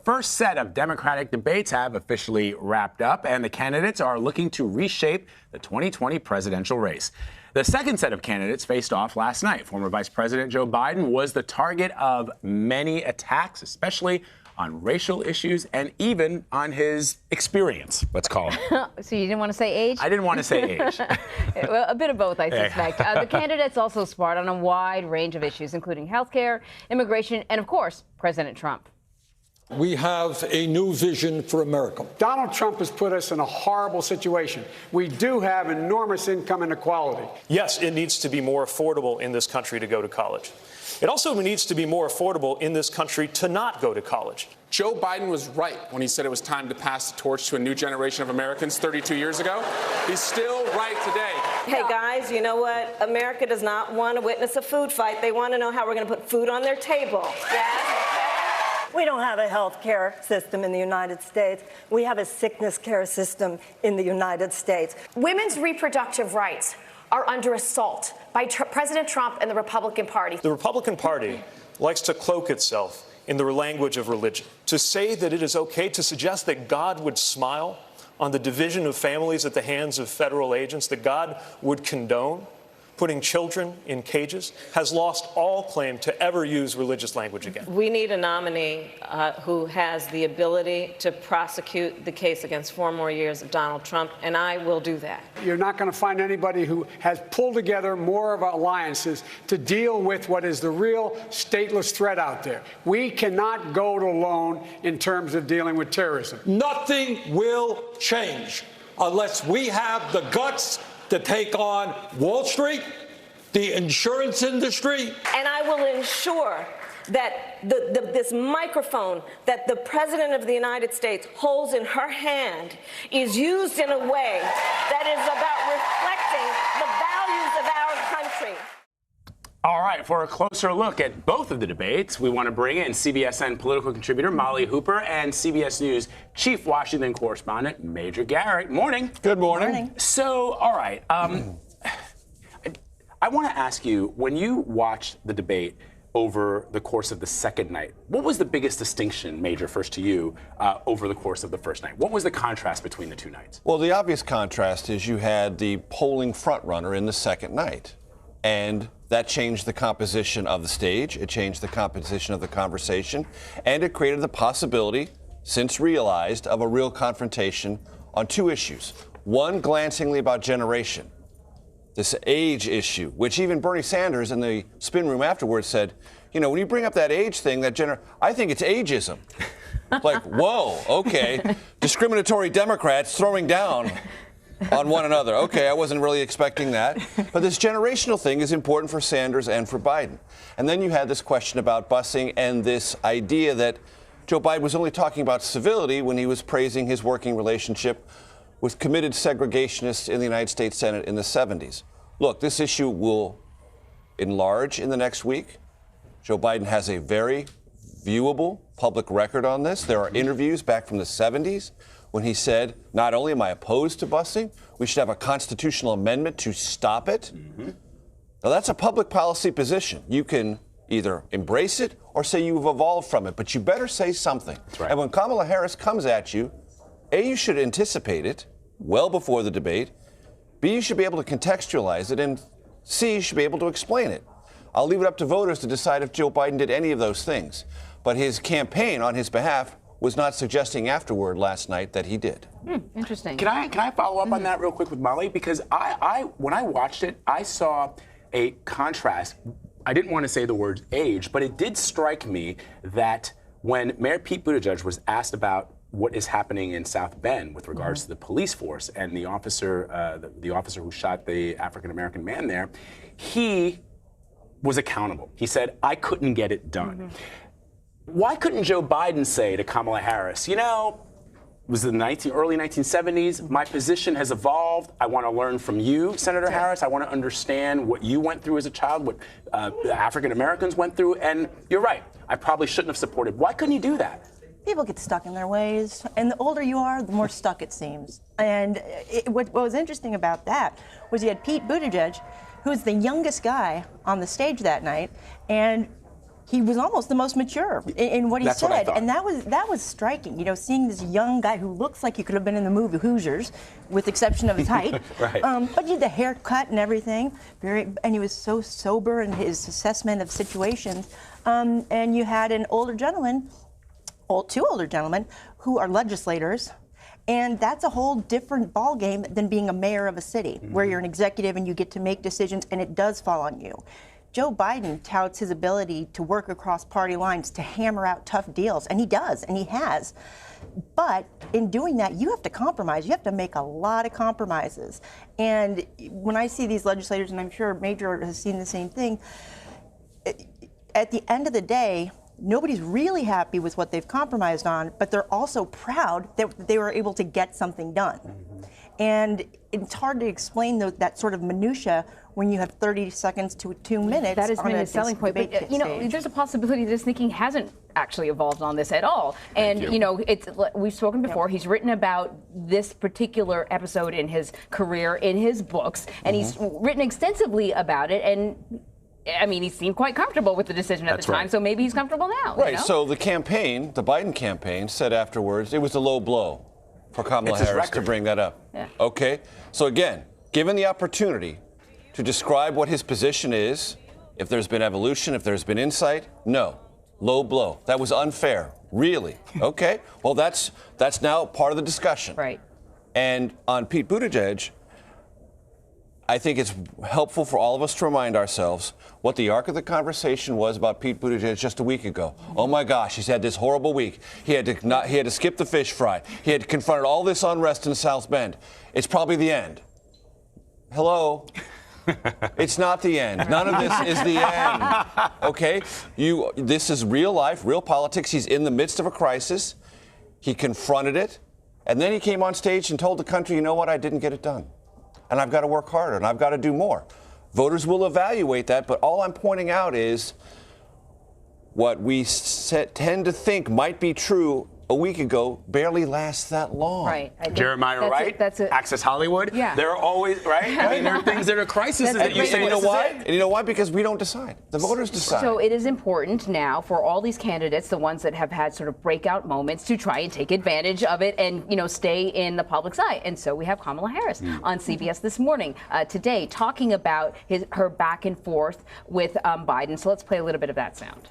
first set of Democratic debates have officially wrapped up, and the candidates are looking to reshape the 2020 presidential race. The second set of candidates faced off last night. Former Vice President Joe Biden was the target of many attacks, especially on racial issues and even on his experience, let's call it. So you didn't want to say age? I didn't want to say age. Well, a bit of both, I suspect. The candidates also sparred on a wide range of issues, including health care, immigration, and, of course, President Trump. We have a new vision for America. Donald Trump has put us in a horrible situation. We do have enormous income inequality. Yes, it needs to be more affordable in this country to go to college. It also needs to be more affordable in this country to not go to college. Joe Biden was right when he said it was time to pass the torch to a new generation of Americans 32 years ago. He's still right today. Hey, guys, you know what? America does not want to witness a food fight. They want to know how we're going to put food on their table. Yes? We don't have a health care system in the United States. We have a sickness care system in the United States. Women's reproductive rights are under assault by President Trump and the Republican Party. The Republican Party likes to cloak itself in the language of religion. To say that it is okay to suggest that God would smile on the division of families at the hands of federal agents, that God would condone putting children in cages, has lost all claim to ever use religious language again. We need a nominee who has the ability to prosecute the case against 4 more years of Donald Trump, and I will do that. You're not going to find anybody who has pulled together more of alliances to deal with what is the real stateless threat out there. We cannot go it alone in terms of dealing with terrorism. Nothing will change unless we have the guts to take on Wall Street, the insurance industry. And I will ensure that this microphone that the President of the United States holds in her hand is used in a way that is about reflecting the values of our country. All right, for a closer look at both of the debates, we want to bring in CBSN political contributor Molly Hooper and CBS News chief Washington correspondent Major Garrett. Morning. Good morning. So, all right, I want to ask you, when you watched the debate over the course of the second night, what was the biggest distinction, Major, first to you, over the course of the first night? What was the contrast between the two nights? Well, the obvious contrast is you had the polling frontrunner in the second night, and that changed the composition of the stage, it changed the composition of the conversation, and it created the possibility, since realized, of a real confrontation on 2 issues. One, glancingly about generation, this age issue, which even Bernie Sanders in the spin room afterwards said, you know, when you bring up that age thing, I think it's ageism. Like, whoa, okay, discriminatory Democrats throwing down on one another. Okay, I wasn't really expecting that. But this generational thing is important for Sanders and for Biden. And then you had this question about busing and this idea that Joe Biden was only talking about civility when he was praising his working relationship with committed segregationists in the United States Senate in the 70s. Look, this issue will enlarge in the next week. Joe Biden has a very viewable public record on this. There are interviews back from the 70s when he said, not only am I opposed to busing, we should have a constitutional amendment to stop it. Mm-hmm. Now, that's a public policy position. You can either embrace it or say you've evolved from it, but you better say something. That's right. And when Kamala Harris comes at you, A, you should anticipate it well before the debate. B, you should be able to contextualize it. And C, you should be able to explain it. I'll leave it up to voters to decide if Joe Biden did any of those things. But his campaign on his behalf was not suggesting afterward last night that he did. Interesting. Can I follow up on that real quick with Molly? Because when I watched it, I saw a contrast. I didn't want to say the word age, but it did strike me that when Mayor Pete Buttigieg was asked about what is happening in South Bend with regards to the police force and the officer who shot the African-American man there, he was accountable. He said, I couldn't get it done. Why couldn't Joe Biden say to Kamala Harris, you know, it was in the early 1970s, my position has evolved. I want to learn from you, Senator Harris. I want to understand what you went through as a child, what African Americans went through. And you're right, I probably shouldn't have supported. Why couldn't he do that? People get stuck in their ways, and the older you are, the more stuck it seems. And what was interesting about that was you had Pete Buttigieg, who's the youngest guy on the stage that night, and he was almost the most mature in what he That's said, what I thought. and that was striking. You know, seeing this young guy who looks like he could have been in the movie Hoosiers, with the exception of his height. Right. But you had the haircut and everything, and he was so sober in his assessment of situations. And you had an older gentleman, two older gentlemen, who are legislators. And that's a whole different ballgame than being a mayor of a city, where you're an executive and you get to make decisions, and it does fall on you. Joe Biden touts his ability to work across party lines to hammer out tough deals, and he does, and he has. But in doing that, you have to compromise. You have to make a lot of compromises. And when I see these legislators, and I'm sure Major has seen the same thing, at the end of the day, nobody's really happy with what they've compromised on, but they're also proud that they were able to get something done. And it's hard to explain that sort of minutia when you have 30 seconds to 2 minutes. That has on been a his selling point. But, you know, stage. there's a possibility this thinking hasn't actually evolved on this at all. And, you know, we've spoken before. He's written about this particular episode in his career, in his books, and he's written extensively about it. And I mean, he seemed quite comfortable with the decision at the time, so maybe he's comfortable now. Right, you know? so the campaign, the Biden campaign, said afterwards it was a low blow for Kamala Harris to bring that up. Yeah. Okay, so again, given the opportunity to describe what his position is, if there's been evolution, if there's been insight, no, low blow. That was unfair, really. Okay, well, that's now part of the discussion. Right. And on Pete Buttigieg, I think it's helpful for all of us to remind ourselves what the arc of the conversation was about Pete Buttigieg just a week ago. Oh my gosh, he's had this horrible week. He had to skip the fish fry. He had confronted all this unrest in South Bend. It's probably the end. Hello? It's not the end. None of this is the end. Okay? This is real life, real politics. He's in the midst of a crisis. He confronted it, and then he came on stage and told the country, you know what, I didn't get it done. And I've got to work harder, and I've got to do more. Voters will evaluate that, but all I'm pointing out is what we tend to think might be true a week ago barely lasts that long. Right. Jeremiah Wright, Access Hollywood. Yeah. There are always, right? I mean, there are things that are crises that you say, you know why? And you know why? Because we don't decide. The voters decide. So it is important now for all these candidates, the ones that have had sort of breakout moments, to try and take advantage of it and, you know, stay in the public's eye. And so we have Kamala Harris on CBS this morning, today, talking about her back and forth with Biden. So let's play a little bit of that sound.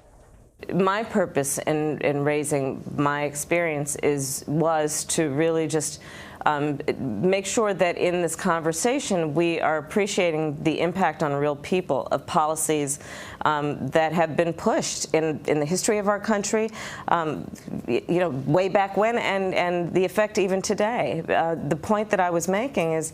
My purpose in raising my experience was to really just make sure that in this conversation we are appreciating the impact on real people of policies that have been pushed in the history of our country, you know, way back when, and the effect even today. The point that I was making is,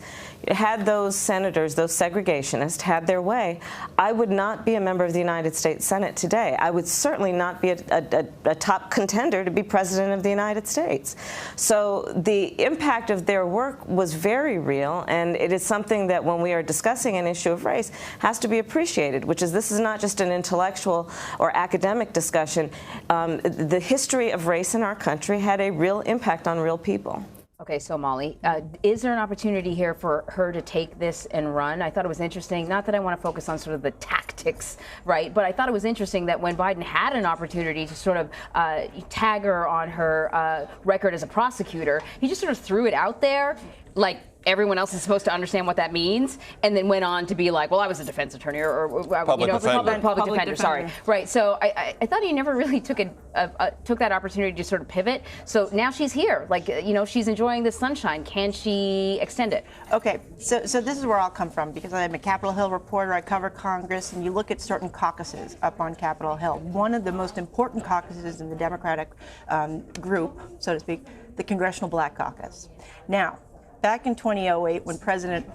had those senators, those segregationists, had their way, I would not be a member of the United States Senate today. I would certainly not be a top contender to be president of the United States. So the impact of their work was very real, and it is something that when we are discussing an issue of race has to be appreciated, which is this is not just an intellectual or academic discussion. The history of race in our country had a real impact on real people. Okay, so Molly, is there an opportunity here for her to take this and run? I thought it was interesting, not that I want to focus on sort of the tactics, right, but I thought it was interesting that when Biden had an opportunity to sort of tag her on her record as a prosecutor, he just sort of threw it out there like everyone else is supposed to understand what that means, and then went on to be like, well, I was a defense attorney or public defender, sorry. Right, so I thought he never really took that opportunity to sort of pivot. So now she's here, like, you know, she's enjoying the sunshine. Can she extend it? Okay, so this is where I'll come from, because I'm a Capitol Hill reporter. I cover Congress, and you look at certain caucuses up on Capitol Hill. One of the most important caucuses in the Democratic group, so to speak, the Congressional Black Caucus. Now, back in 2008, when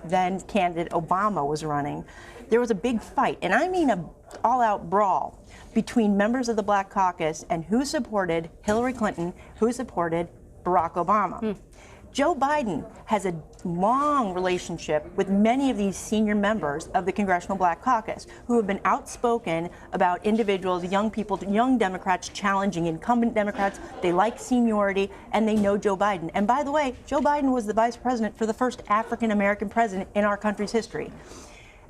then candidate Obama was running, there was a big fight, and I mean an all-out brawl between members of the Black Caucus and who supported Hillary Clinton, who supported Barack Obama. Joe Biden has a long relationship with many of these senior members of the Congressional Black Caucus who have been outspoken about individuals, young people, young Democrats challenging incumbent Democrats. They like seniority, and they know Joe Biden. And by the way, Joe Biden was the vice president for the first African-American president in our country's history.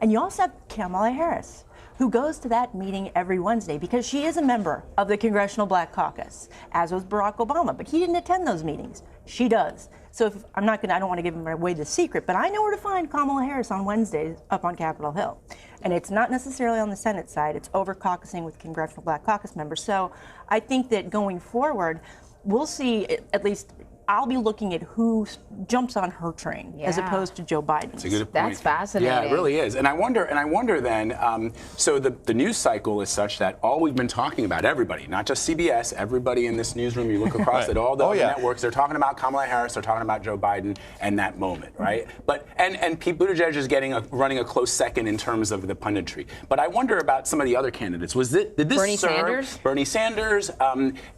And you also have Kamala Harris, who goes to that meeting every Wednesday because she is a member of the Congressional Black Caucus, as was Barack Obama, but he didn't attend those meetings. She does. So if, I don't want to give away the secret, but I know where to find Kamala Harris on Wednesdays up on Capitol Hill. And it's not necessarily on the Senate side, it's over caucusing with Congressional Black Caucus members. So I think that going forward, we'll see, at least I'll be looking at who jumps on her train as opposed to Joe Biden. That's a good point. That's fascinating. Yeah, it really is. And I wonder then, so the news cycle is such that all we've been talking about, everybody, not just CBS, everybody in this newsroom, you look across at all the other networks, they're talking about Kamala Harris, they're talking about Joe Biden and that moment, right? But and Pete Buttigieg is running a close second in terms of the punditry. But I wonder about some of the other candidates. Did this Bernie serve Sanders? Bernie Sanders,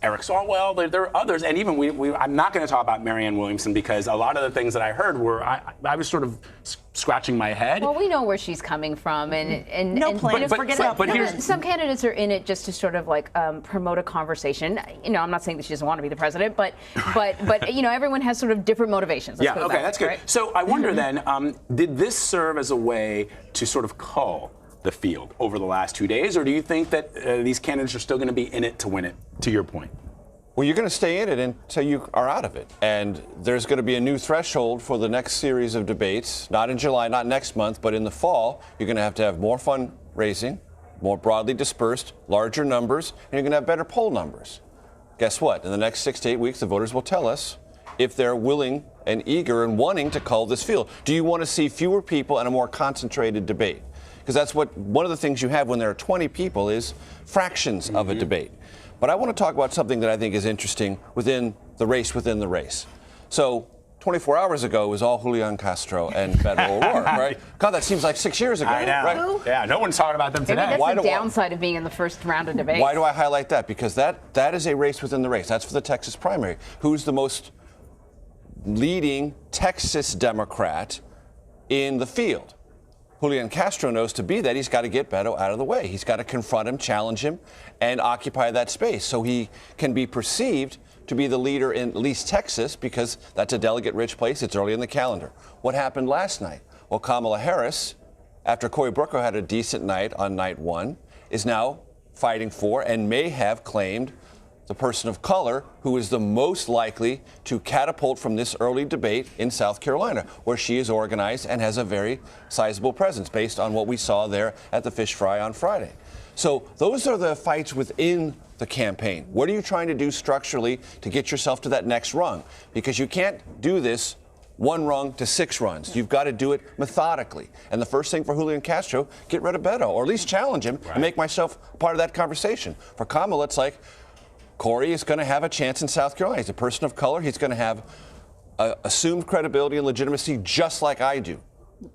Eric Swalwell, there are others, and even I'm not going to talk about Marianne Williamson because a lot of the things that I heard were I was sort of scratching my head. Well, we know where she's coming from, and no plan. Forget about but some candidates are in it just to sort of like promote a conversation. You know, I'm not saying that she doesn't want to be the president, but you know, everyone has sort of different motivations. Let's put it that way, that's good. right? So I wonder then, did this serve as a way to sort of cull the field over the last 2 days, or do you think that these candidates are still going to be in it to win it? To your point. Well, you're going to stay in it until you are out of it. And there's going to be a new threshold for the next series of debates, not in July, not next month, but in the fall. You're going to have more fundraising, more broadly dispersed, larger numbers, and you're going to have better poll numbers. Guess what? In the next 6 to 8 weeks, the voters will tell us if they're willing and eager and wanting to cull this field. Do you want to see fewer people and a more concentrated debate? Because that's one of the things you have when there are 20 people is fractions of a debate. But I want to talk about something that I think is interesting within the race. So 24 hours ago it was all Julian Castro and Beto O'Rourke, right? God, that seems like 6 years ago. I know. Right? Yeah, no one's talking about them today. Maybe that's the downside of being in the first round of debates. Why do I highlight that? Because that is a race within the race. That's for the Texas primary. Who's the most leading Texas Democrat in the field? Julian Castro knows to be that he's got to get Beto out of the way. He's got to confront him, challenge him, and occupy that space so he can be perceived to be the leader in at least Texas because that's a delegate-rich place. It's early in the calendar. What happened last night? Well, Kamala Harris, after Cory Booker had a decent night on night one, is now fighting for and may have claimed the person of color who is the most likely to catapult from this early debate in South Carolina, where she is organized and has a very sizable presence based on what we saw there at the fish fry on Friday. So those are the fights within the campaign. What are you trying to do structurally to get yourself to that next rung? Because you can't do this 1 rung to 6 runs. You've got to do it methodically. And the first thing for Julian Castro, get rid of Beto, or at least challenge him and make myself part of that conversation. For Kamala, it's like, Cory is going to have a chance in South Carolina. He's a person of color. He's going to have assumed credibility and legitimacy just like I do.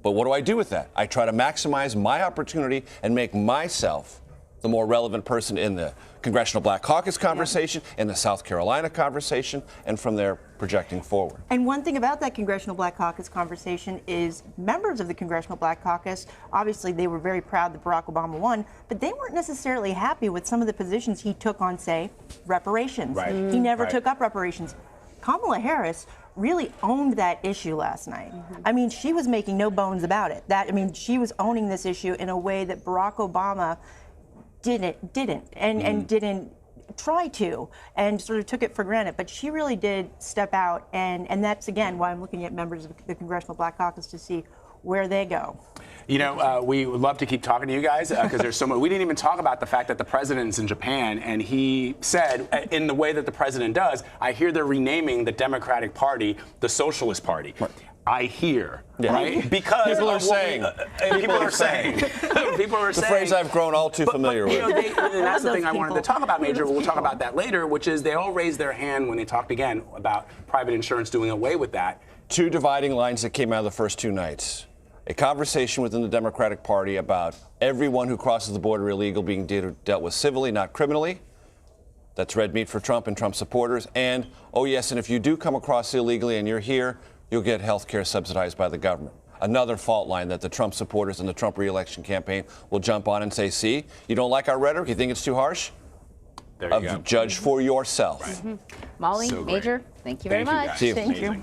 But what do I do with that? I try to maximize my opportunity and make myself the more relevant person in the Congressional Black Caucus conversation, in the South Carolina conversation, and from there projecting forward. And one thing about that Congressional Black Caucus conversation is members of the Congressional Black Caucus, obviously they were very proud that Barack Obama won, but they weren't necessarily happy with some of the positions he took on, say, reparations. Right. He never took up reparations. Kamala Harris really owned that issue last night. I mean, she was making no bones about it. She was owning this issue in a way that Barack Obama didn't didn't try to, and sort of took it for granted. But she really did step out, and that's again why I'm looking at members of the Congressional Black Caucus to see where they go. You know, we would love to keep talking to you guys because there's so much. We didn't even talk about the fact that the president's in Japan, and he said, in the way that the president does, I hear they're renaming the Democratic Party the Socialist Party. Right. I hear, right? Because people are saying. People are saying. The phrase I've grown all too familiar with. And that's the thing I wanted to talk about, Major. We'll talk about that later, which is they all raised their hand when they talked again about private insurance doing away with that. 2 dividing lines that came out of the first 2 nights. A conversation within the Democratic Party about everyone who crosses the border illegal being dealt with civilly, not criminally. That's red meat for Trump and Trump supporters. And, oh yes, and if you do come across illegally and you're here, you'll get health care subsidized by the government. Another fault line that the Trump supporters and the Trump re-election campaign will jump on and say, see, you don't like our rhetoric? You think it's too harsh? There you go. Judge for yourself. Right. Molly, Major, thank you very much. See you. Thank you.